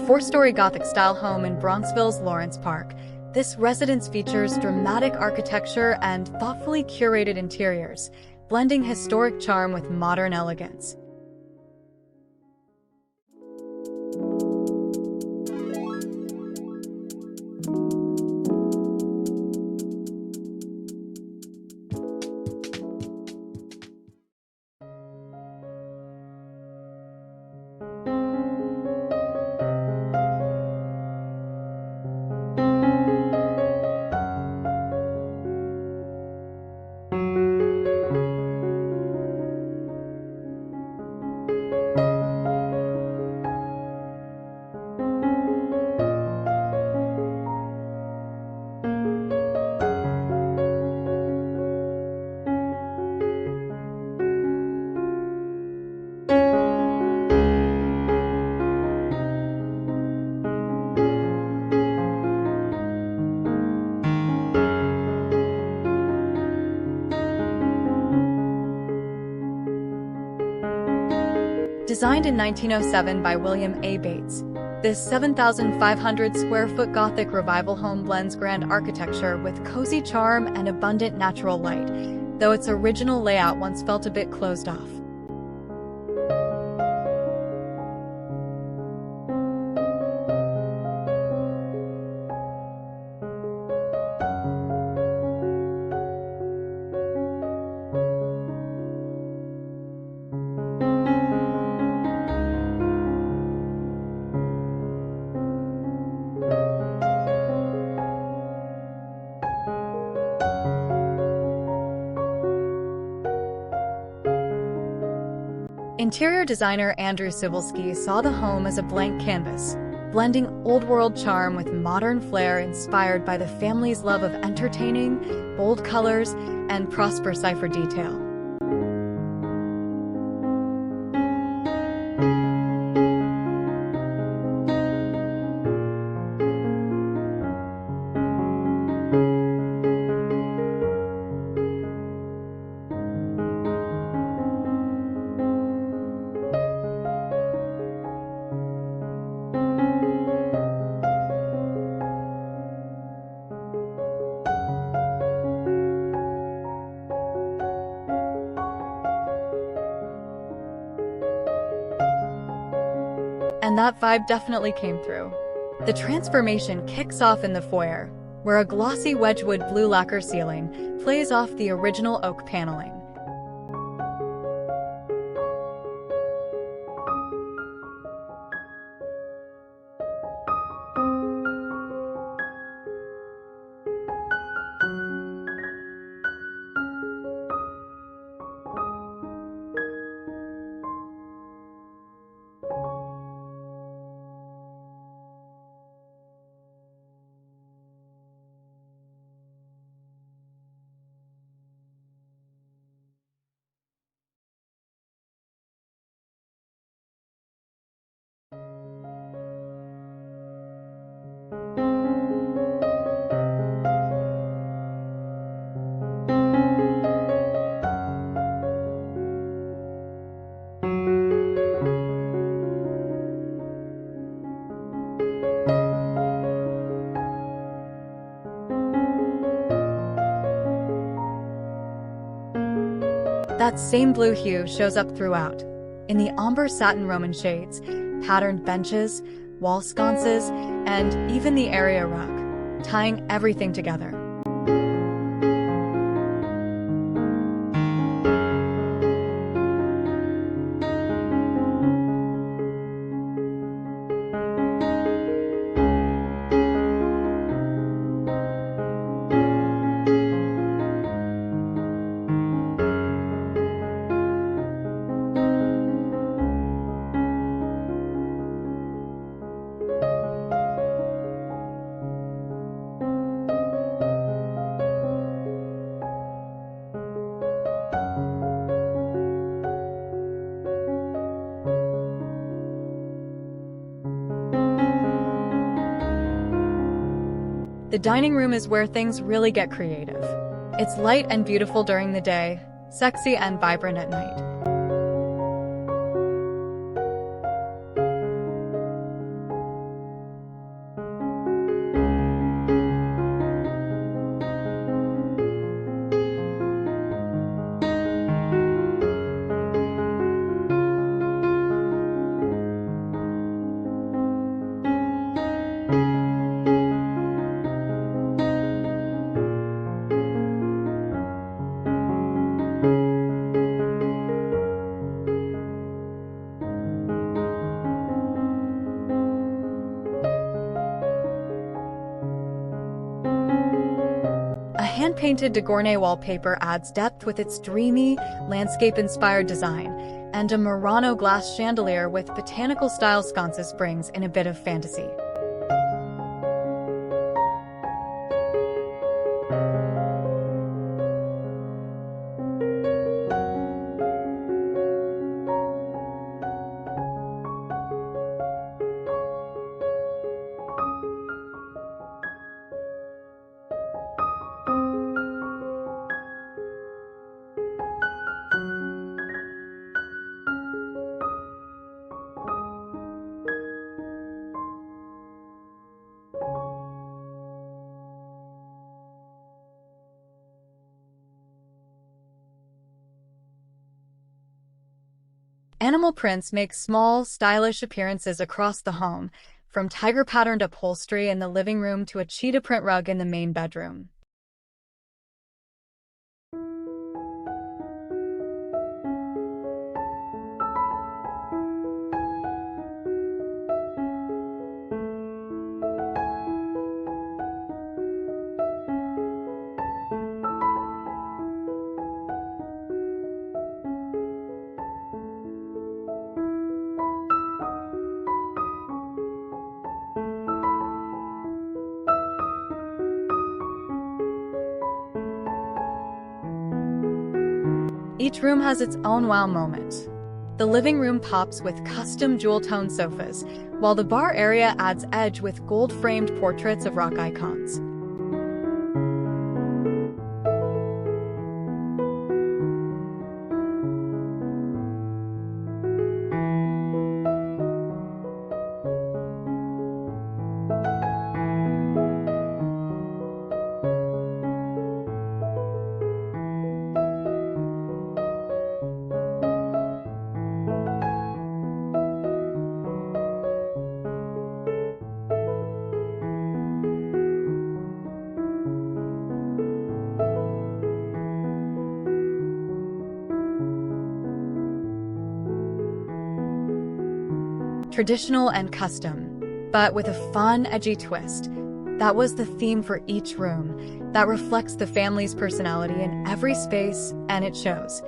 four-story Gothic-style home in Bronxville's Lawrence Park. This residence features dramatic architecture and thoughtfully curated interiors, blending historic charm with modern elegance. Designed in 1907 by William A. Bates, this 7,500-square-foot Gothic Revival home blends grand architecture with cozy charm and abundant natural light, though its original layout once felt a bit closed off. Interior designer Andrew Suvalsky saw the home as a blank canvas, blending old-world charm with modern flair inspired by the family's love of entertaining, bold colors, and prosper cipher detail. And that vibe definitely came through. The transformation kicks off in the foyer, where a glossy Wedgwood blue lacquer ceiling plays off the original oak paneling. That same blue hue shows up throughout, in the ombre satin Roman shades, patterned benches, wall sconces, and even the area rug, tying everything together. The dining room is where things really get creative. It's light and beautiful during the day, sexy and vibrant at night. Hand-painted de Gournay wallpaper adds depth with its dreamy, landscape-inspired design, and a Murano glass chandelier with botanical-style sconces brings in a bit of fantasy. Animal prints make small, stylish appearances across the home, from tiger-patterned upholstery in the living room to a cheetah print rug in the main bedroom. Each room has its own wow moment. The living room pops with custom jewel-toned sofas, while the bar area adds edge with gold-framed portraits of rock icons. Traditional and custom, but with a fun, edgy twist. That was the theme for each room, that reflects the family's personality in every space, and it shows.